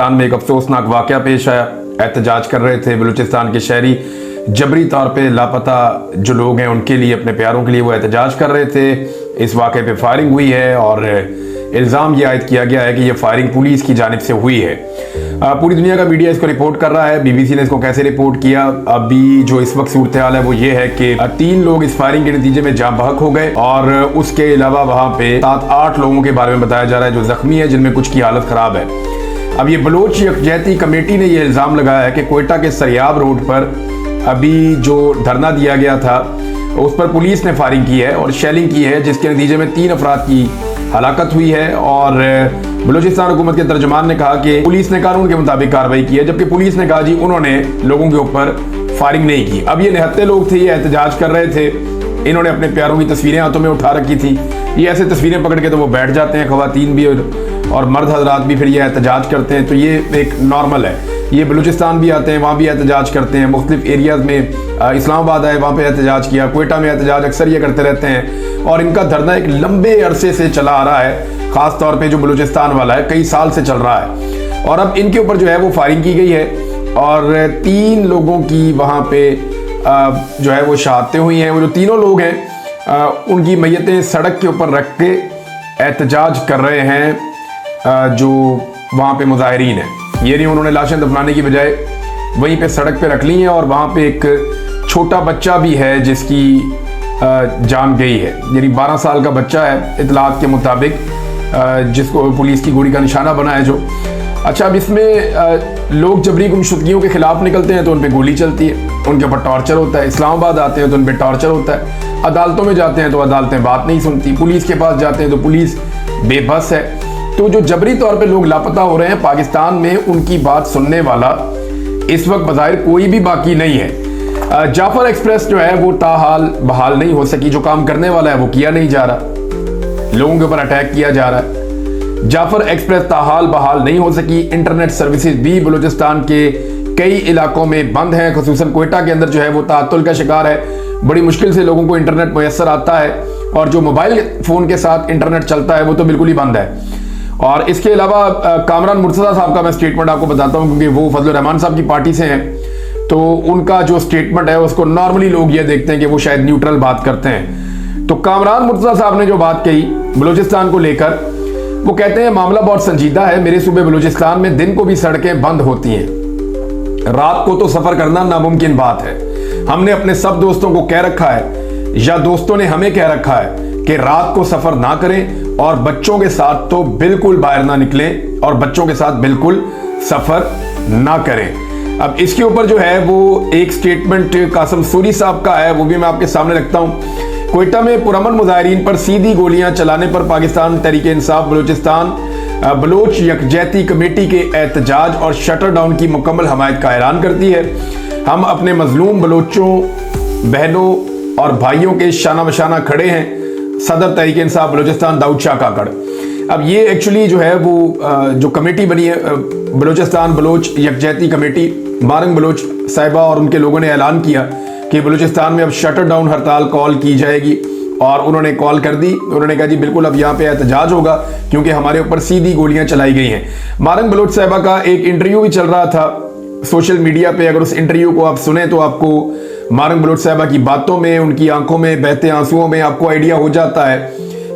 बलूचिस्तान में एक अफसोसनाक वाकया पेश आया। एहतजाज कर रहे थे बलूचिस्तान के शहरी, जबरी तौर पे लापता जो लोग हैं उनके लिए, अपने प्यारों के लिए वो एहतजाज कर रहे थे। इस वाक़े पे फायरिंग हुई है और इल्ज़ाम ये आयद किया गया है कि ये फायरिंग पुलिस की जानिब से हुई है। पूरी दुनिया का मीडिया इसको रिपोर्ट कर रहा है। बीबीसी ने इसको कैसे रिपोर्ट किया, अभी जो इस वक्त सूरत हाल है वो ये है कि 3 लोग इस फायरिंग के नतीजे में जाँ बहक हो गए और उसके अलावा वहाँ पे 7-8 लोगों के बारे में बताया जा रहा है जो जख्मी है, जिनमें कुछ की हालत ख़राब है। अब ये बलोच यकजहती कमेटी ने ये इल्ज़ाम लगाया है कि कोयटा के सरियाब रोड पर अभी जो धरना दिया गया था उस पर पुलिस ने फायरिंग की है और शेलिंग की है, जिसके नतीजे में 3 अफराद की हलाकत हुई है। और बलूचिस्तान हुकूमत के तर्जुमान ने कहा कि पुलिस ने कानून के मुताबिक कार्रवाई की है, जबकि पुलिस ने कहा जी उन्होंने लोगों के ऊपर फायरिंग नहीं की। अब ये निहत्ते लोग थे, ये एहतजाज कर रहे थे, इन्होंने अपने प्यारों की तस्वीरें हाथों में उठा रखी थी। ये ऐसे तस्वीरें पकड़ के तो वो बैठ जाते हैं, ख़वातीन भी और मर्द हजरात भी फिर ये एहतजाज करते हैं, तो ये एक नॉर्मल है। ये बलूचिस्तान भी आते हैं, वहाँ भी एहतजाज करते हैं, मुख्तलिफ एरियाज़ में, इस्लामाबाद आए वहाँ पे एहतजाज किया, कोयटा में एहतजाज अक्सर ये करते रहते हैं। और इनका धरना एक लंबे अरसे से चला आ रहा है, ख़ास तौर पे जो बलूचिस्तान वाला है कई साल से चल रहा है। और अब इनके ऊपर जो है वो फायरिंग की गई है और 3 लोगों की वहाँ पे जो है वो शहादतें हुई हैं। वो जो तीनों लोग हैं उनकी मैयतें सड़क के ऊपर रख के एहतजाज कर रहे हैं जो वहाँ पे मुजाहिरीन हैं। ये नहीं उन्होंने लाशें दफनाने की बजाय वहीं पे सड़क पे रख ली हैं और वहाँ पे एक छोटा बच्चा भी है जिसकी जान गई है, यानी 12 साल का बच्चा है इतलात के मुताबिक, जिसको पुलिस की गोली का निशाना बना है जो। अच्छा, अब इसमें लोग जबरी गुमशुदगियों के खिलाफ निकलते हैं तो उन पर गोली चलती है, उनके ऊपर टॉर्चर होता है। इस्लामाबाद आते हैं तो उन पर टॉर्चर होता है। अदालतों में जाते हैं तो अदालतें बात नहीं सुनती, पुलिस के पास जाते हैं तो पुलिस बेबस है। तो जो जबरी तौर पे लोग लापता हो रहे हैं पाकिस्तान में, उनकी बात सुनने वाला इस वक्त बज़ाहिर कोई भी बाकी नहीं है। जाफर एक्सप्रेस जो है वो ताहाल बहाल नहीं हो सकी, जो काम करने वाला है वो किया नहीं जा रहा, लोगों के ऊपर अटैक किया जा रहा है। जाफर एक्सप्रेस ताहाल बहाल नहीं हो सकी। इंटरनेट सर्विसेज भी बलूचिस्तान के कई इलाकों में बंद हैं, खुसूसन कोयटा के अंदर जो है वो ताअत्तुल का शिकार है। बड़ी मुश्किल से लोगों को इंटरनेट मैसर आता है और जो मोबाइल फ़ोन के साथ इंटरनेट चलता है वो तो बिल्कुल ही बंद है। और इसके अलावा कामरान मुर्तज़ा साहब का मैं स्टेटमेंट आपको बताता हूं, क्योंकि वो फजल रहमान साहब की पार्टी से हैं, तो उनका जो स्टेटमेंट है उसको नॉर्मली लोग ये देखते हैं कि वो शायद न्यूट्रल बात करते हैं। तो कामरान मुर्तज़ा साहब ने जो बात कही बलूचिस्तान को लेकर, वो कहते हैं मामला बहुत संजीदा है। मेरे सूबे बलूचिस्तान में दिन को भी सड़कें बंद होती हैं, रात को तो सफ़र करना नामुमकिन बात है। हमने अपने सब दोस्तों को कह रखा है या दोस्तों ने हमें कह रखा है कि रात को सफ़र ना करें और बच्चों के साथ तो बिल्कुल बाहर ना निकलें और बच्चों के साथ बिल्कुल सफ़र ना करें। अब इसके ऊपर जो है वो एक स्टेटमेंट कासिम सूरी साहब का है, वो भी मैं आपके सामने रखता हूँ। कोयटा में पुरअमन मुजाहिरीन पर सीधी गोलियां चलाने पर पाकिस्तान तहरीक इंसाफ बलूचिस्तान बलोच यकजहती कमेटी के एहतजाज और शटर डाउन की मुकम्मल हमायत का ऐलान करती है। हम अपने मजलूम बलोचों, बहनों और भाइयों के शाना बशाना खड़े हैं। सदर तहरीक इंसाफ बलूचिस्तान दाऊद शाह काकड़। अब ये एक्चुअली जो है वो जो कमेटी बनी है Balochistan Bloch यकजहती committee, Marang Bloch साहिबा और उनके लोगों ने ऐलान किया कि बलूचिस्तान में अब शटर डाउन हड़ताल कॉल की जाएगी और उन्होंने कॉल कर दी। उन्होंने कहा जी बिल्कुल अब यहाँ पे एहतजाज होगा क्योंकि हमारे ऊपर सीधी गोलियां चलाई गई हैं। मारंग बलोच साहिबा का एक इंटरव्यू भी चल रहा था सोशल मीडिया पे, अगर उस इंटरव्यू को आप सुने तो आपको मारंग बलोच साहिबा की बातों में, उनकी आंखों में बहते आंसुओं में आपको आइडिया हो जाता है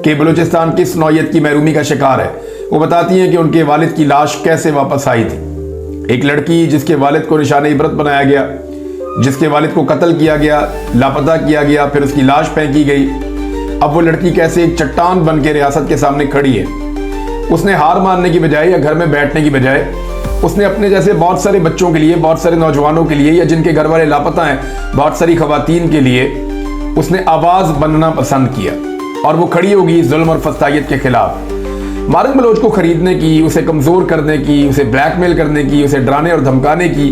कि बलूचिस्तान किस नौयत की महरूमी का शिकार है। वो बताती हैं कि उनके वालिद की लाश कैसे वापस आई थी। एक लड़की जिसके वालिद को निशाने इबरत बनाया गया, जिसके वालिद को कत्ल किया गया, लापता किया गया, फिर उसकी लाश फेंकी गई। अब वो लड़की कैसे एक चट्टान बन के रियासत के सामने खड़ी है। उसने हार मानने की बजाय या घर में बैठने की बजाय उसने अपने जैसे बहुत सारे बच्चों के लिए, बहुत सारे नौजवानों के लिए, या जिनके घर वाले लापता हैं, बहुत सारी खवातीन के लिए उसने आवाज़ बनना पसंद किया और वो खड़ी होगी जुल्म और फस्तायत के खिलाफ। मारंग बलोच को खरीदने की, उसे कमज़ोर करने की, उसे ब्लैकमेल करने की, उसे डराने और धमकाने की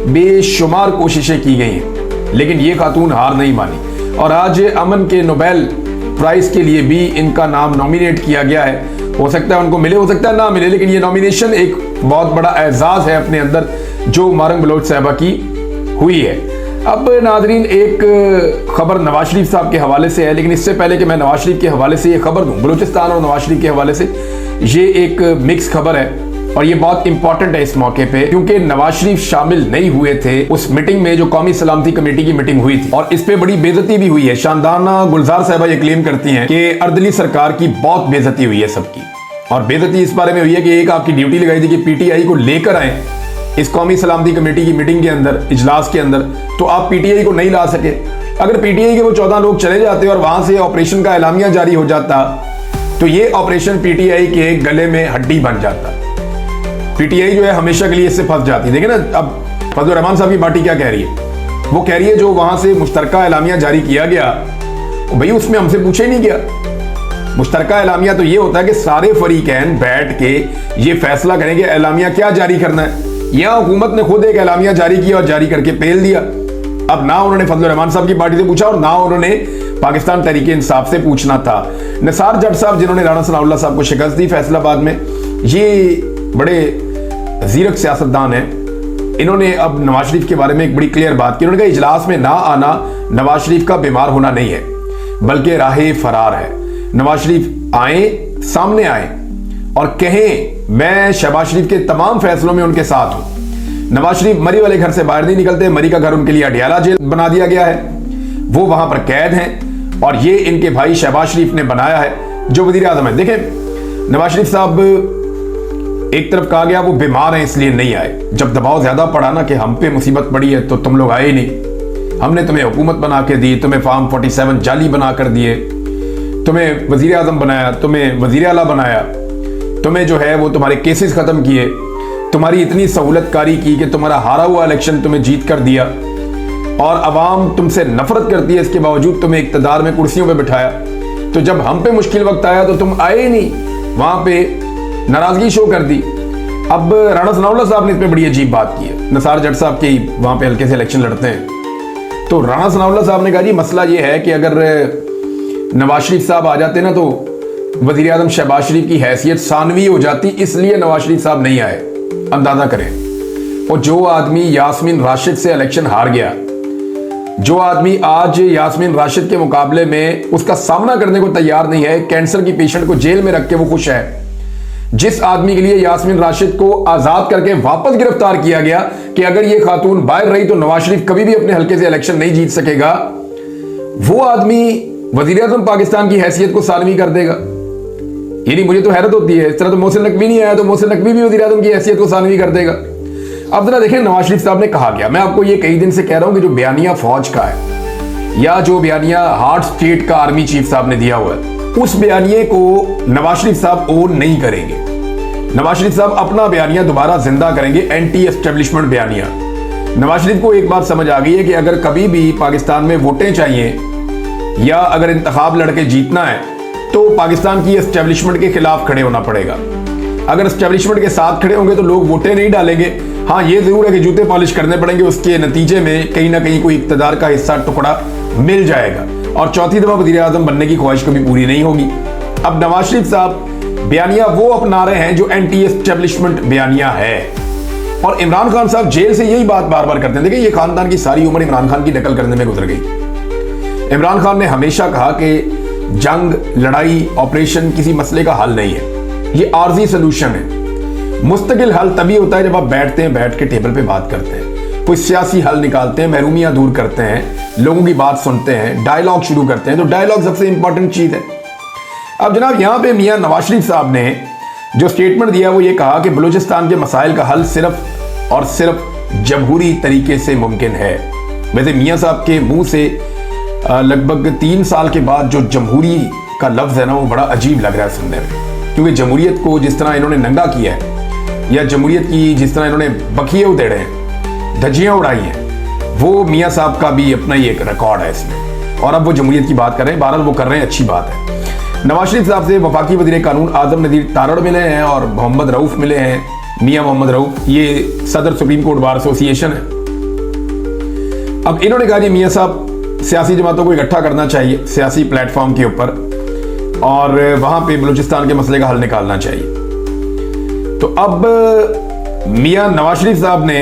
बेशुमार कोशिशें की गई हैं, लेकिन ये खातून हार नहीं मानी और आज अमन के नोबेल प्राइज़ के लिए भी इनका नाम नॉमिनेट किया गया है। हो सकता है उनको मिले, हो सकता है ना मिले, लेकिन ये नॉमिनेशन एक बहुत बड़ा एजाज़ है अपने अंदर जो मारंग बलोच साहिबा की हुई है। अब नाजरीन एक खबर नवाज शरीफ साहब के हवाले से है, लेकिन इससे पहले कि मैं नवाज शरीफ के हवाले से ये खबर दूं, बलूचिस्तान और नवाज शरीफ के हवाले से ये एक मिक्स खबर है। और ये बहुत इंपॉर्टेंट है इस मौके पे, क्योंकि नवाज शरीफ शामिल नहीं हुए थे उस मीटिंग में जो कौमी सलामती कमेटी की मीटिंग हुई थी, और इस पे बड़ी बेइज्जती भी हुई है। शानदाना गुलजार साहबा ये क्लेम करती हैं कि अर्दली सरकार की बहुत बेइज्जती हुई है सबकी, और बेइज्जती इस बारे में हुई है कि एक आपकी ड्यूटी लगाई थी कि पीटीआई को लेकर आए इस कौमी सलामती कमेटी की मीटिंग के अंदर, इजलास के अंदर, तो आप पीटीआई को नहीं ला सके। अगर पीटीआई के वो 14 लोग चले जाते और वहां से ऑपरेशन का एलामिया जारी हो जाता तो ये ऑपरेशन पीटीआई के गले में हड्डी बन जाता। पीटीआई जो है हमेशा के लिए इससे फंस जाती। देखिए ना, अब फजलुर रहमान साहब की पार्टी क्या कह रही है, वो कह रही है जो वहां से मुश्तरका एलामिया जारी किया गया भाई उसमें हमसे पूछे ही नहीं गया। मुश्तरका एलामिया तो ये होता है कि सारे फरीकैन बैठ के ये फैसला करेंगे एलामिया क्या जारी करना है। यहां हुकूमत ने खुद एक एलामिया जारी किया और जारी करके पेल दिया। अब ना उन्होंने फजलुर रहमान साहब की पार्टी से पूछा और ना उन्होंने पाकिस्तान तहरीक इंसाफ से पूछना था। निसार जट साहब जिन्होंने राणा सनाउल्लाह साहब को शिकस्त दी फैसलाबाद में, ये बड़े जीरक सियासतदान हैं। इन्होंने अब नवाज शरीफ के बारे में एक बड़ी क्लियर बात की। उन्होंने कहा इजलास में ना आना नवाज शरीफ का बीमार होना नहीं है बल्कि राह फरार है। नवाज शरीफ आए, सामने आए और कहें मैं शहबाज शरीफ के तमाम फैसलों में उनके साथ हूं। नवाज शरीफ मरी वाले घर से बाहर नहीं निकलते, मरी का घर उनके लिए अडियाला जेल बना दिया गया है, वो वहां पर कैद हैं और ये इनके भाई शहबाज शरीफ ने बनाया है जो वजीर आजम है। देखें, नवाज शरीफ साहब एक तरफ कहा गया वो बीमार हैं इसलिए नहीं आए। जब दबाव ज्यादा पड़ा ना कि हम पे मुसीबत पड़ी है तो तुम लोग आए ही नहीं, हमने तुम्हें हुकूमत बना के दी, तुम्हें फार्म 47 जाली बना कर दिए, तुम्हें वजीर आजम बनाया, तुम्हें वजीर आला बनाया, तुम्हें जो है वो तुम्हारे केसेस खत्म किए, तुम्हारी इतनी सहूलतकारी की कि तुम्हारा हारा हुआ इलेक्शन तुम्हें जीत कर दिया और अवाम तुमसे नफरत करती है, इसके बावजूद तुम्हें इक्तदार में कुर्सियों पे बिठाया। तो जब हम पे मुश्किल वक्त आया तो तुम आए ही नहीं, वहां पे नाराजगी शो कर दी। अब राणा सनाउल्लाह साहब ने इस पे बड़ी अजीब बात की है। निसार जट साहब के वहां पे हल्के से इलेक्शन लड़ते हैं, तो राणा सनाउल्लाह साहब ने कहा जी मसला ये है कि अगर नवाज शरीफ साहब आ जाते ना तो वजीर आजम शहबाज शरीफ की हैसियत सानवी हो जाती, इसलिए नवाज शरीफ साहब नहीं आए। अंदाजा करें, और जो आदमी यास्मीन राशिद से इलेक्शन हार गया, जो आदमी आज यास्मीन राशिद के मुकाबले में उसका सामना करने को तैयार नहीं है, कैंसर की पेशेंट को जेल में रख के वो खुश है, जिस आदमी के लिए यास्मीन राशिद को आजाद करके वापस गिरफ्तार किया गया कि अगर ये खातून बाहर रही तो नवाज शरीफ कभी भी अपने हल्के से इलेक्शन नहीं जीत सकेगा, वो आदमी वजीर आजम पाकिस्तान की हैसियत को सानवी कर देगा। यानी मुझे तो हैरत होती है, इस तरह तो मोहसिन नकवी नहीं आया तो मोहसिन नकवी भी वजीर आजम की हैसियत को सानवी कर देगा। अब जरा देखें नवाज शरीफ साहब ने कहा गया, मैं आपको ये कई दिन से कह रहा हूं कि जो बयानिया फौज का है या जो बयानिया हार्ट स्टेट का आर्मी चीफ साहब ने दिया हुआ है, उस बयानिए को नवाज शरीफ साहब ओन नहीं करेंगे। नवाज शरीफ साहब अपना बयानिया दोबारा जिंदा करेंगे, एंटी एस्टेब्लिशमेंट बयानिया। नवाज शरीफ को एक बात समझ आ गई है कि अगर कभी भी पाकिस्तान में वोटें चाहिए या अगर इंतखाब लड़के जीतना है तो पाकिस्तान की एस्टेब्लिशमेंट के खिलाफ खड़े होना पड़ेगा। अगर एस्टेब्लिशमेंट के साथ खड़े होंगे तो लोग वोटें नहीं डालेंगे। हाँ, ये जरूर है कि जूते पॉलिश करने पड़ेंगे, उसके नतीजे में कहीं ना कहीं कोई इक्तदार का हिस्सा टुकड़ा मिल जाएगा और चौथी दफा वजीर आजम बनने की ख्वाहिश कभी पूरी नहीं होगी। अब नवाज शरीफ साहब बयानिया वो अपना रहे हैं जो एंटी एस्टेब्लिशमेंट बयानिया है, और इमरान खान साहब जेल से यही बात बार बार करते हैं। देखिए, ये खानदान की सारी उम्र इमरान खान की नकल करने में गुजर गई। इमरान खान ने हमेशा कहा कि जंग, लड़ाई, ऑपरेशन किसी मसले का हल नहीं है, ये आर्जी सोल्यूशन है। मुस्तकिल हल तभी होता है जब आप बैठते हैं, बैठ के टेबल पे बात करते हैं, कोई सियासी हल निकालते हैं, महरूमियां दूर करते हैं, लोगों की बात सुनते हैं, डायलॉग शुरू करते हैं। तो डायलॉग सबसे इंपॉर्टेंट चीज है। अब जनाब यहाँ पे मियां नवाज शरीफ साहब ने जो स्टेटमेंट दिया वो ये कहा कि बलूचिस्तान के मसाइल का हल सिर्फ और सिर्फ जमहूरी तरीके से मुमकिन है। वैसे मियां साहब के मुंह से लगभग 3 साल के बाद जो जमहूरी का लफ्ज है ना, वो बड़ा अजीब लग रहा है सुनने में, क्योंकि जमहूरियत को जिस तरह इन्होंने नंगा किया है या जमहूरियत की जिस तरह इन्होंने बखिए उधेड़े हैं, धज्जियां उड़ाई हैं, वो मियां साहब का भी अपना ही एक रिकॉर्ड है इसमें। और अब वो जमहूरियत की बात कर रहे हैं, बहरहाल वो कर रहे हैं, अच्छी बात है। नवाज शरीफ साहब से वफाकी वजीर कानून आजम नज़ीर तारड़ मिले हैं और मोहम्मद रऊफ मिले हैं। मियां मोहम्मद रऊफ ये सदर सुप्रीम कोर्ट बार एसोसिएशन है। अब इन्होंने कहा जी मियां साहब सियासी जमातों को इकट्ठा करना चाहिए सियासी प्लेटफॉर्म के ऊपर और वहां पे बलूचिस्तान के मसले का हल निकालना चाहिए। तो अब मियां नवाज शरीफ साहब ने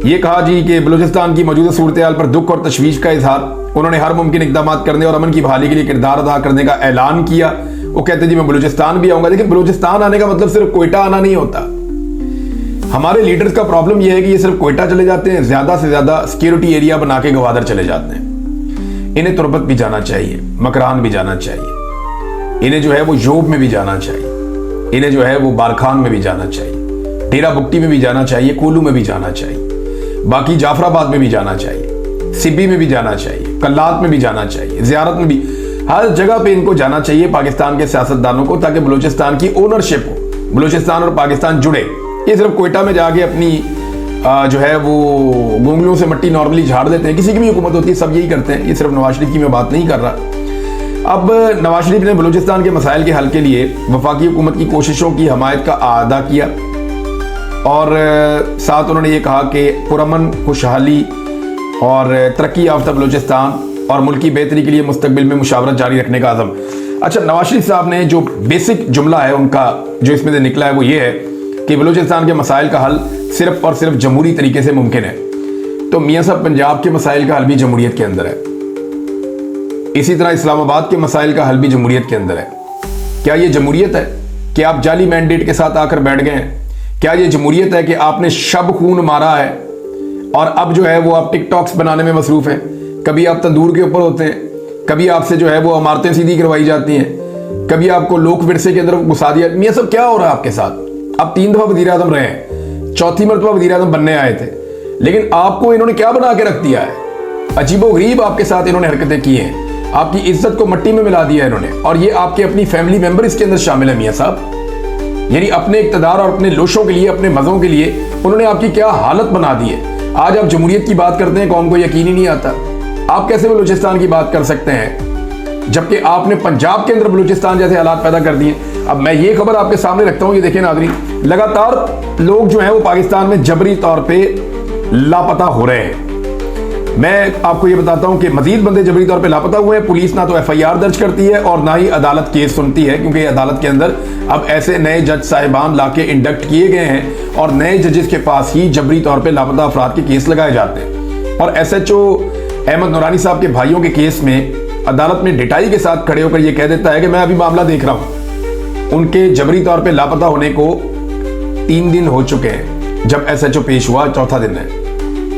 यह कहा जी कि बलूचिस्तान की मौजूदा सूरत हाल पर दुख और तशवीश का इजहार, उन्होंने हर मुमकिन इकदाम करने और अमन की बहाली के लिए किरदार अदा करने का ऐलान किया। वो कहते जी मैं बलूचिस्तान भी आऊंगा। लेकिन बलूचिस्तान आने का मतलब सिर्फ कोयटा आना नहीं होता, हमारे लीडर्स का प्रॉब्लम यह है कि ये सिर्फ क्वेटा चले जाते हैं, ज्यादा से ज्यादा सिक्योरिटी एरिया बना के गवादर चले जाते हैं। इन्हें तुरबत भी जाना चाहिए, मकरान भी जाना चाहिए, इन्हें जो है वो योब में भी जाना चाहिए, इन्हें जो है वो बारखान में भी जाना चाहिए, डेरा बुक्टी में भी जाना चाहिए, कोलू में भी जाना चाहिए, बाकी जाफराबाद में भी जाना चाहिए, सिब्बी में भी जाना चाहिए, कल्लात में भी जाना चाहिए, ज़ियारत में भी, हर जगह पे इनको जाना चाहिए पाकिस्तान के सियासतदानों को, ताकि बलूचिस्तान की ओनरशिप हो, बलूचिस्तान और पाकिस्तान जुड़े। ये सिर्फ क्वेटा में जाके अपनी जो है वो गोंगलियों से मट्टी नॉर्मली झाड़ देते हैं, किसी की भी हुकूमत होती है सब यही करते हैं, ये सिर्फ नवाज शरीफ की मैं बात नहीं कर रहा। अब नवाज शरीफ ने बलूचिस्तान के मसाइल के हल के लिए वफाकी हुकूमत की कोशिशों की हमायत का आदा किया और साथ उन्होंने ये कहा कि पुरअमन, खुशहाली और तरक्की याफ्ता बलूचिस्तान और मुल्क की बेहतरी के लिए मुस्तकबिल में मुशावरत जारी रखने का अज़म। अच्छा, नवाज शरीफ साहब ने जो बेसिक जुमला है उनका जो इसमें से निकला है वो ये है कि बलूचिस्तान के मसाइल का हल सिर्फ और सिर्फ जमहूरी तरीके से मुमकिन है। तो मियाँ साहब, पंजाब के मसाइल का हल भी जमहूरियत के अंदर है, इसी तरह इस्लामाबाद के मसाइल का हल भी जमहूरियत के अंदर है। क्या ये जमहूरियत है कि आप जाली मैंडेट के साथ आकर बैठ गए हैं? क्या ये जमहूरियत है कि आपने शब खून मारा है और अब जो है वो आप टिकटॉक्स बनाने में मसरूफ हैं? कभी आप तंदूर के ऊपर होते हैं, कभी आपसे जो है वो इमारतें सीधी करवाई जाती हैं, कभी आपको लोक विरसे के अंदर घुसा दिया। मियाँ साहब, क्या हो रहा है आपके साथ? आप 3 दफा वजीर आजम रहे हैं, 4थी मरतबा वजीर आजम बनने आए थे, लेकिन आपको इन्होंने क्या बना के रख दिया है? अजीबोगरीब आपके साथ इन्होंने हरकतें की हैं, आपकी इज्जत को मिट्टी में मिला दिया है इन्होंने, और ये आपके अपनी फैमिली मेंबर इसके अंदर शामिल है मियाँ साहब। यानी अपने इक़्तिदार और अपने लोशों के लिए, अपने मज़ों के लिए उन्होंने आपकी क्या हालत बना दी है। आज आप जमहूरियत की बात करते हैं, कौम को यकीन ही नहीं आता। आप कैसे बलूचिस्तान की बात कर सकते हैं जबकि आपने पंजाब के अंदर बलूचिस्तान जैसे हालात पैदा कर दिए। अब मैं ये खबर आपके सामने रखता हूं, ये देखिए नाज़रीन, लगातार लोग जो हैं वो पाकिस्तान में जबरी तौर पे लापता हो रहे हैं। मैं आपको ये बताता हूं कि मजीद बंदे जबरी तौर पे लापता हुए हैं। पुलिस ना तो FIR दर्ज करती है और ना ही अदालत केस सुनती है, क्योंकि अदालत के अंदर अब ऐसे नए जज साहिबान लाके इंडक्ट किए गए हैं और नए जजेस के पास ही जबरी तौर पर लापता अफराद के केस लगाए जाते हैं। और SHO अहमद नूरानी साहब के भाइयों के केस में अदालत में डिटाई के साथ खड़े होकर यह कह देता है कि मैं अभी मामला देख रहा हूं। उनके जबरी तौर पे लापता होने को 3 दिन हो चुके हैं, जब SHO पेश हुआ 4था दिन है,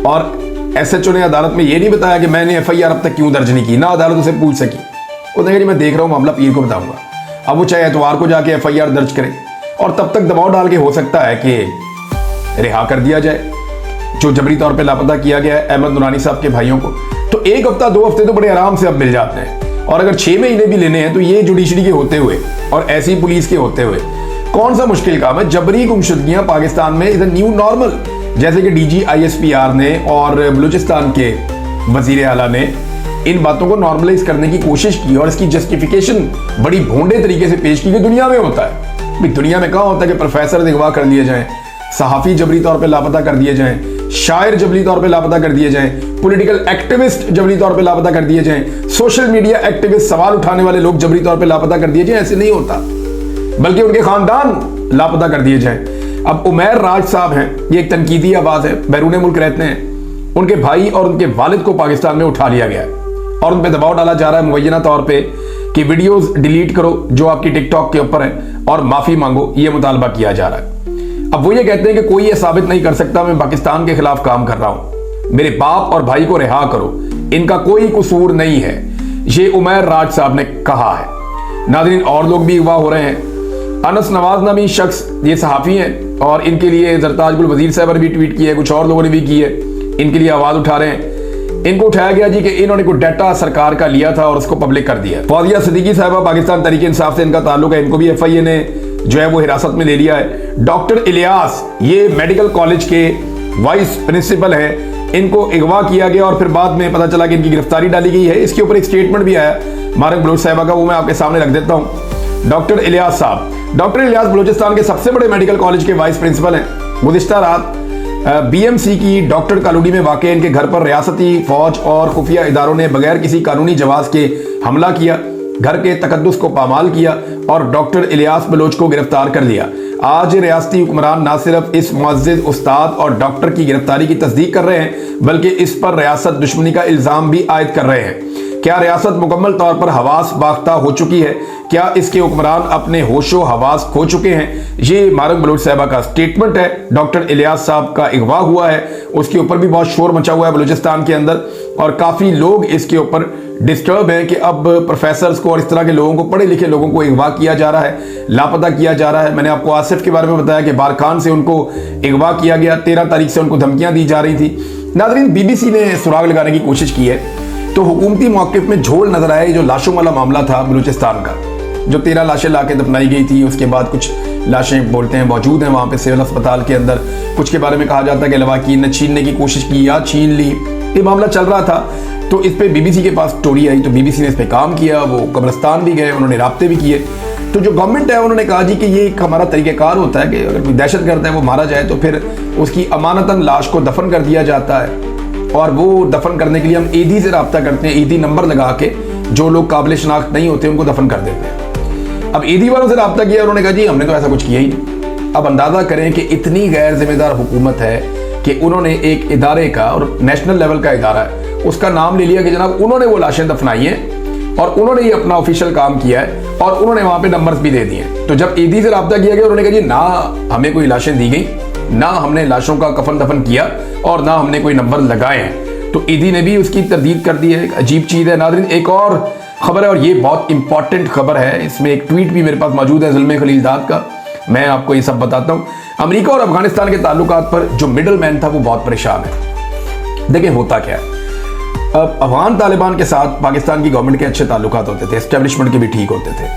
और SHO ने अदालत में यह नहीं बताया कि मैंने FIR अब तक क्यों दर्ज नहीं की, ना अदालत उसे पूछ सकी। वो कहेगा जी मैं देख रहा हूं, मामला पीर को बताऊंगा। अब वो चाहे एतवार को जाके FIR दर्ज करे और तब तक दबाव डाल के हो सकता है कि रिहा कर दिया जाए जो जबरी तौर पे लापता किया गया है अहमद नूरानी साहब के भाइयों को। तो 1 हफ्ता 2 हफ्ते तो बड़े आराम से अब मिल जाते हैं, और अगर 6 महीने भी लेने हैं तो ये जुडिशरी के होते हुए और ऐसी पुलिस के होते हुए कौन सा मुश्किल काम है। जबरी गुमशुदगियां पाकिस्तान में इज अ न्यू नॉर्मल, जैसे कि DG ISPR ने और बलूचिस्तान के वजीर आला ने इन बातों को नॉर्मलाइज करने की कोशिश की और इसकी जस्टिफिकेशन बड़ी भोंडे तरीके से पेश की कि दुनिया में होता है। भाई दुनिया में कहाँ होता है कि प्रोफेसर अगवा कर लिए जाएं, सहाफ़ी जबरी तौर पे लापता कर दिए जाएं, शायर जबरी तौर पे लापता कर दिए जाएं, पॉलिटिकल एक्टिविस्ट जबरी तौर पे लापता कर दिए जाएं, सोशल मीडिया एक्टिविस्ट, सवाल उठाने वाले लोग जबरी तौर पे लापता कर दिए जाएं। ऐसे नहीं होता, बल्कि उनके खानदान लापता कर दिए जाएं। अब उमैर राज साहब हैं, ये एक तनकीदी आवाज है, बैरून मुल्क रहते हैं, उनके भाई और उनके वालिद को पाकिस्तान में उठा लिया गया है और उन पर दबाव डाला जा रहा है मुबैना तौर पे कि वीडियोस डिलीट करो जो आपकी टिकटॉक के ऊपर है और माफी मांगो, ये मुतालबा किया जा रहा है। अब वो ये कहते हैं कि कोई ये साबित नहीं कर सकता मैं पाकिस्तान के खिलाफ काम कर रहा हूं, मेरे बाप और भाई को रिहा करो, इनका कोई कसूर नहीं है, ये उमैर राज साहब ने कहा है। नाज़रीन, और लोग भी अगवा हो रहे हैं। अनस नवाज नामी शख्स, ये सहाफ़ी हैं और इनके लिए ज़रताज गुल वज़ीर साहब ने भी ट्वीट किया है, कुछ और लोगों ने भी की है, इनके लिए आवाज़ उठा रहे हैं। इनको उठाया गया जी कि इन्होंने कोई डाटा सरकार का लिया था और उसको पब्लिक कर दिया। फौजिया सिद्दीकी साहबा पाकिस्तान तहरीक इंसाफ से इनका ताल्लुक है, इनको भी FIA ने जो है वो हिरासत में ले लिया है। डॉक्टर इलियास, ये मेडिकल कॉलेज के वाइस प्रिंसिपल है, इनको अगवा किया गया और फिर बाद में पता चला कि इनकी गिरफ्तारी डाली गई है। इसके ऊपर एक स्टेटमेंट भी आया मारक बलोच साहिबा का, वो मैं आपके सामने रख देता हूँ। डॉक्टर इलियास साहब, डॉक्टर इलियास बलूचिस्तान के सबसे बड़े मेडिकल कॉलेज के वाइस प्रिंसिपल हैं। गुज़िश्ता रात BMC की डॉक्टर कॉलोनी में वाक़ इनके घर पर रियासती फौज और खुफिया इदारों ने बगैर किसी कानूनी जवाज़ के हमला किया, घर के तकद्दुस को पामाल किया और डॉक्टर इलियास बलोच को गिरफ्तार कर लिया। आज रियासती हुक्मरान न सिर्फ इस मुअज़्ज़िज़ उस्ताद और डॉक्टर की गिरफ्तारी की तस्दीक कर रहे हैं, बल्कि इस पर रियासत दुश्मनी का इल्ज़ाम भी आयद कर रहे हैं। क्या रियासत मुकम्मल तौर पर हवास बाख्ता हो चुकी है क्या इसके हुक्मरान अपने होशो हवास खो चुके हैं? ये मारंग बलोच साहबा का स्टेटमेंट है। डॉक्टर इलियास साहब का अगवा हुआ है, उसके ऊपर भी बहुत शोर मचा हुआ है बलूचिस्तान के अंदर, और काफ़ी लोग इसके ऊपर डिस्टर्ब हैं कि अब प्रोफेसर्स को और इस तरह के लोगों को, पढ़े लिखे लोगों को अगवा किया जा रहा है, लापता किया जा रहा है। मैंने आपको आसिफ के बारे में बताया कि बारखान से उनको अगवा किया गया, 13 तारीख से उनको धमकियां दी जा रही थी। नाज़रीन, बीबीसी ने सुराग लगाने की कोशिश की है तो हुकूमती मौक़िफ़ में झोल नजर आया। जो लाशों वाला मामला था बलूचिस्तान का, जो 13 लाशें लाके दफनाई गई थी, उसके बाद कुछ लाशें बोलते हैं मौजूद हैं वहाँ पे सिविल अस्पताल के अंदर, कुछ के बारे में कहा जाता है कि लवाकीन ने छीनने की कोशिश की या छीन ली। ये मामला चल रहा था तो इस पर बीबीसी के पास स्टोरी आई, तो बीबीसी ने इस पर काम किया, वो कब्रिस्तान भी गए, उन्होंने राब्ते भी किए। तो जो गवर्नमेंट है उन्होंने कहा जी कि ये एक हमारा तरीक़ेकार होता है कि अगर कोई दहशतगर्द है वो मारा जाए तो फिर उसकी अमानतन लाश को दफन कर दिया जाता है, और वो दफन करने के लिए हम ईदी से रब्ता करते हैं, ईदी नंबर लगा के जो लोग काबिल शनाख्त नहीं होते उनको दफन कर देते हैं। अब ईदी वालों से रब्ता किया, उन्होंने कहा जी हमने तो ऐसा कुछ किया ही नहीं। अब अंदाज़ा करें कि इतनी गैर जिम्मेदार हुकूमत है कि उन्होंने एक इदारे का, और नेशनल लेवल का इदारा है, उसका नाम ले लिया कि जनाब उन्होंने वो लाशें दफनाई हैं और उन्होंने ये अपना ऑफिशियल काम किया है और उन्होंने वहाँ पे नंबर्स भी दे दिए। तो जब ईदी से रब्ता किया गया, उन्होंने कहा जी ना हमें कोई लाशें दी गई, ना हमने लाशों का कफन दफन किया और ना हमने कोई नंबर लगाए हैं। तो ईदी ने भी उसकी तरदीद कर दी है। एक अजीब चीज़ है। नाज़रीन, एक और खबर है और ये बहुत इंपॉर्टेंट खबर है, इसमें एक ट्वीट भी मेरे पास मौजूद है ज़ुल्मे खलीलजाद का, मैं आपको ये सब बताता हूँ। अमेरिका और अफगानिस्तान के ताल्लुकात पर जो मिडल मैन था वो बहुत परेशान है। देखिए होता क्या है, अब अफगान तालिबान के साथ पाकिस्तान की गवर्नमेंट के अच्छे ताल्लुकात होते थे, एस्टेब्लिशमेंट के भी ठीक होते थे।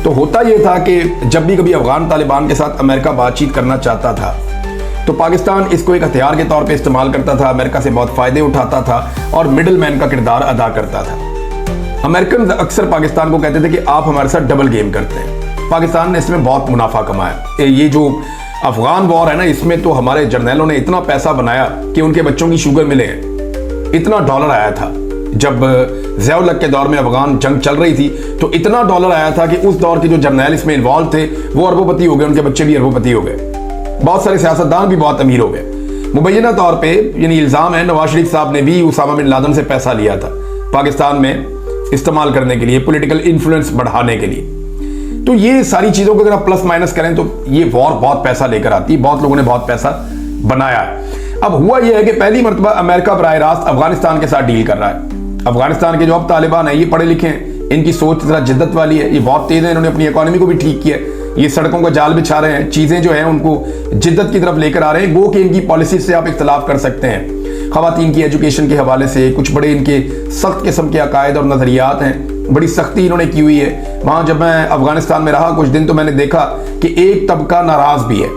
तो होता ये था कि जब भी कभी अफगान तालिबान के साथ अमेरिका बातचीत करना चाहता था तो पाकिस्तान इसको एक हथियार के तौर पे इस्तेमाल करता था, अमेरिका से बहुत फ़ायदे उठाता था और मिडल मैन का किरदार अदा करता था। अमेरिकन अक्सर पाकिस्तान को कहते थे कि आप हमारे साथ डबल गेम करते हैं। पाकिस्तान ने इसमें बहुत मुनाफा कमाया। ये जो अफगान वॉर है ना, इसमें तो हमारे जर्नैलों ने इतना पैसा बनाया कि उनके बच्चों की शुगर मिले। इतना डॉलर आया था जब ज़िया-उल हक के दौर में अफगान जंग चल रही थी, तो इतना डॉलर आया था कि उस दौर के जो जर्नैल इसमें इन्वॉल्व थे वो अरबोपति हो गए, उनके बच्चे भी अरबोपति हो गए, बहुत सारे सियासतदान भी बहुत अमीर हो गए। मुबैना तौर पे यानी इल्ज़ाम है नवाज शरीफ साहब ने भी उसामा बिन लादेन से पैसा लिया था पाकिस्तान में इस्तेमाल करने के लिए, पॉलिटिकल इन्फ्लुएंस बढ़ाने के लिए। तो ये सारी चीज़ों को अगर आप प्लस माइनस करें तो ये वॉर बहुत पैसा लेकर आती है, बहुत लोगों ने बहुत पैसा बनाया है। अब हुआ यह है कि पहली मरतबा अमेरिका बराह रास्त अफगानिस्तान के साथ डील कर रहा है। अफगानिस्तान के जो अब तालिबान है ये पढ़े लिखे हैं, इनकी सोच जरा जिद्दत वाली है, ये बहुत तेज है, इन्होंने अपनी इकोनॉमी को भी ठीक किया है, ये सड़कों का जाल बिछा रहे हैं, चीज़ें जो हैं उनको जिद्दत की तरफ लेकर आ रहे हैं। गो कि इनकी पॉलिसी से आप इख्तलाफ कर सकते हैं, ख़वातीन की एजुकेशन के हवाले से कुछ बड़े इनके सख्त किस्म के अकायद और नज़रियात हैं, बड़ी सख्ती इन्होंने की हुई है। वहाँ जब मैं अफगानिस्तान में रहा कुछ दिन तो मैंने देखा कि एक तबका नाराज़ भी है,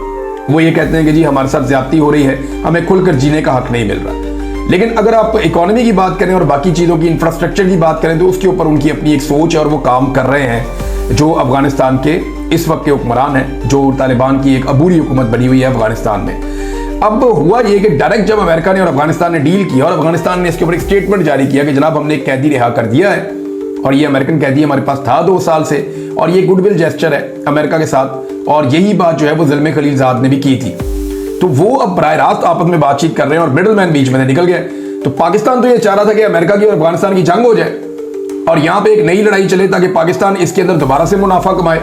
वो ये कहते हैं कि जी हमारे साथ ज्यादती हो रही है, हमें खुलकर जीने का हक नहीं मिल रहा। लेकिन अगर आप इकोनॉमी की बात करें और बाकी चीज़ों की, इंफ्रास्ट्रक्चर की बात करें तो उसके ऊपर उनकी अपनी एक सोच है और वो काम कर रहे हैं। जो अफगानिस्तान के इस वक्त के हुक्मरान हैं, जो तालिबान की एक अबूरी हुकूमत बनी हुई है अफगानिस्तान में। अब हुआ ये कि डायरेक्ट जब अमेरिका ने और अफगानिस्तान ने डील किया और अफगानिस्तान ने इसके ऊपर एक स्टेटमेंट जारी किया कि जनाब हमने एक कैदी रिहा कर दिया है और ये अमेरिकन कैदी हमारे पास था 2 साल से, और ये गुडविल जेस्चर है अमेरिका के साथ, और यही बात जो है वो ज़ुल्मे खलीलजाद ने भी की थी। तो वो अब बराह रास्त आपस में बातचीत कर रहे हैं और मिडल मैन बीच में निकल गए। तो पाकिस्तान तो ये चाह रहा था कि अमेरिका की और अफगानिस्तान की जंग हो जाए और यहाँ पे एक नई लड़ाई चले ताकि पाकिस्तान इसके अंदर दोबारा से मुनाफा कमाए।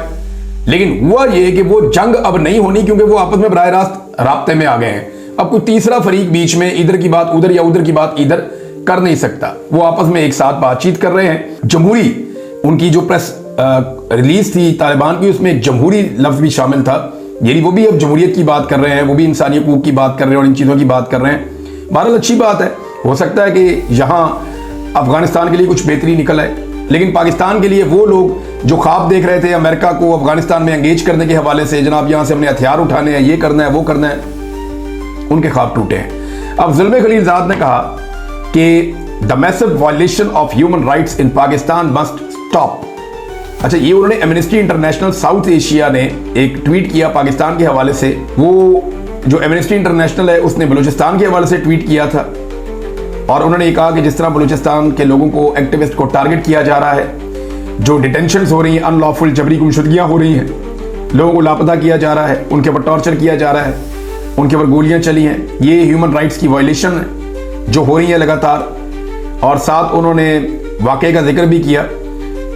लेकिन हुआ ये कि वो जंग अब नहीं होनी क्योंकि वो आपस में बराह रास्त राब्ते में आ गए हैं। अब कोई तीसरा फरीक बीच में इधर की बात उधर या उधर की बात इधर कर नहीं सकता। वो आपस में एक साथ बातचीत कर रहे हैं। जमहूरी उनकी जो प्रेस रिलीज थी तालिबान की, उसमें एक जमहूरी लफ्ज भी शामिल था, यानी वो भी अब जमहूरियत की बात कर रहे हैं, वो भी इंसानी हकूक की बात कर रहे हैं और इन चीज़ों की बात कर रहे हैं। बहरहाल अच्छी बात है, हो सकता है कि यहाँ अफगानिस्तान के लिए कुछ बेहतरी निकल आए, लेकिन पाकिस्तान के लिए वो लोग जो ख्वाब देख रहे थे अमेरिका को अफगानिस्तान में एंगेज करने के हवाले से, जनाब यहाँ से हमने हथियार उठाने हैं, ये करना है वो करना है, उनके ख्वाब टूटे हैं। अब ज़ुल्मे खलीलजाद ने कहा कि the massive violation of human rights in Pakistan must stop. अच्छा, ये उन्होंने एमनेस्टी इंटरनेशनल साउथ एशिया ने एक ट्वीट किया पाकिस्तान के हवाले से। वो जो एमनेस्टी इंटरनेशनल है उसने बलूचिस्तान के हवाले से ट्वीट किया था और उन्होंने कहा कि जिस तरह बलूचिस्तान के लोगों को, एक्टिविस्ट को टारगेट किया जा रहा है, जो डिटेंशंस हो रही हैं, अनलॉफुल जबरी गुमशुदगियाँ हो रही हैं, लोगों को लापता किया जा रहा है, उनके ऊपर टॉर्चर किया जा रहा है, उनके ऊपर गोलियाँ चली हैं, ये ह्यूमन राइट्स की वायलेशन है जो हो रही है लगातार। और साथ उन्होंने वाक़े का जिक्र भी किया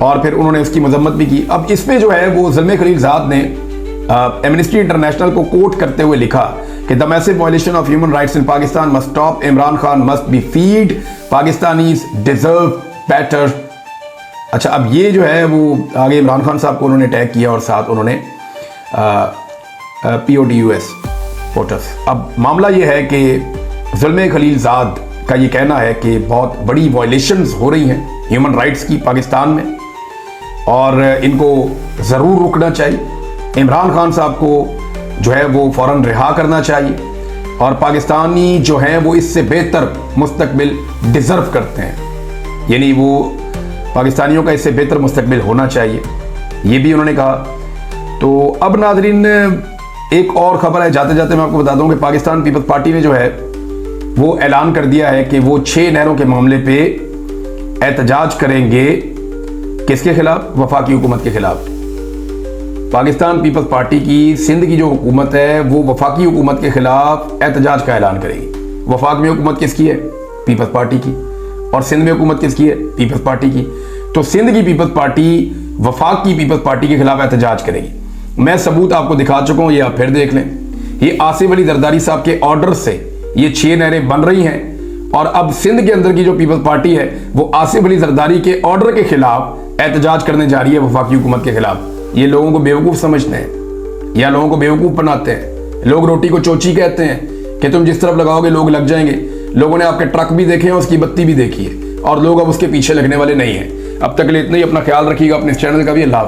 और फिर उन्होंने उसकी मजम्मत भी की। अब इस पे जो है वो ज़ुल्म खलीलज़ाद ने एमनेस्टी इंटरनेशनल को कोट करते हुए लिखा कि the massive violation of human rights in Pakistan must stop, Imran Khan must be freed, Pakistanis deserve better. अच्छा, अब ये जो है वो आगे इमरान खान साहब को उन्होंने अटैक किया और साथ उन्होंने POTUS पोटस। अब मामला ये है कि ज़ुल्म खलीलज़ाद का ये कहना है कि बहुत बड़ी वायलेशंस हो रही हैं ह्यूमन राइट्स की पाकिस्तान में और इनको ज़रूर रुकना चाहिए। इमरान खान साहब को जो है वो फ़ौरन रिहा करना चाहिए और पाकिस्तानी जो हैं वो इससे बेहतर मुस्तकबिल डिज़र्व करते हैं, यानी वो पाकिस्तानियों का इससे बेहतर मुस्तकबिल होना चाहिए, ये भी उन्होंने कहा। तो अब नाज़रीन एक और ख़बर है, जाते जाते मैं आपको बता दूं कि पाकिस्तान पीपल्स पार्टी ने जो है वो ऐलान कर दिया है कि वो 6 नहरों के मामले पे एहतजाज करेंगे। किसके खिलाफ? वफाकी हुकूमत के खिलाफ। पाकिस्तान पीपल्स पार्टी की सिंध की जो हुकूमत है वो वफाकी हुकूमत के खिलाफ एहतजाज का ऐलान करेगी। वफाक में हुकूमत किसकी है? पीपल्स पार्टी की। और सिंध में हुकूमत किसकी है? पीपल्स पार्टी की। तो सिंध की पीपल्स पार्टी वफाक की पीपल्स पार्टी के खिलाफ एहतजाज करेगी। मैं सबूत आपको दिखा चुका हूं, ये आप फिर देख लें। ये आसिफ अली जरदारी साहब के ऑर्डर से ये 6 नहरें बन रही हैं और अब सिंध के अंदर की जो पीपल्स पार्टी है वो आसिफ अली जरदारी के ऑर्डर के खिलाफ एहतजाज करने जा रही है, वफाकी हुकूमत के खिलाफ। ये लोगों को बेवकूफ़ समझते हैं या लोगों को बेवकूफ़ बनाते हैं। लोग रोटी को चोची कहते हैं कि तुम जिस तरफ लगाओगे लोग लग जाएंगे। लोगों ने आपके ट्रक भी देखे हैं, उसकी बत्ती भी देखी है और लोग अब उसके पीछे लगने वाले नहीं हैं। अब तक के लिए इतना ही। अपना ख्याल रखिएगा, अपने इस चैनल का भी। अल्लाह।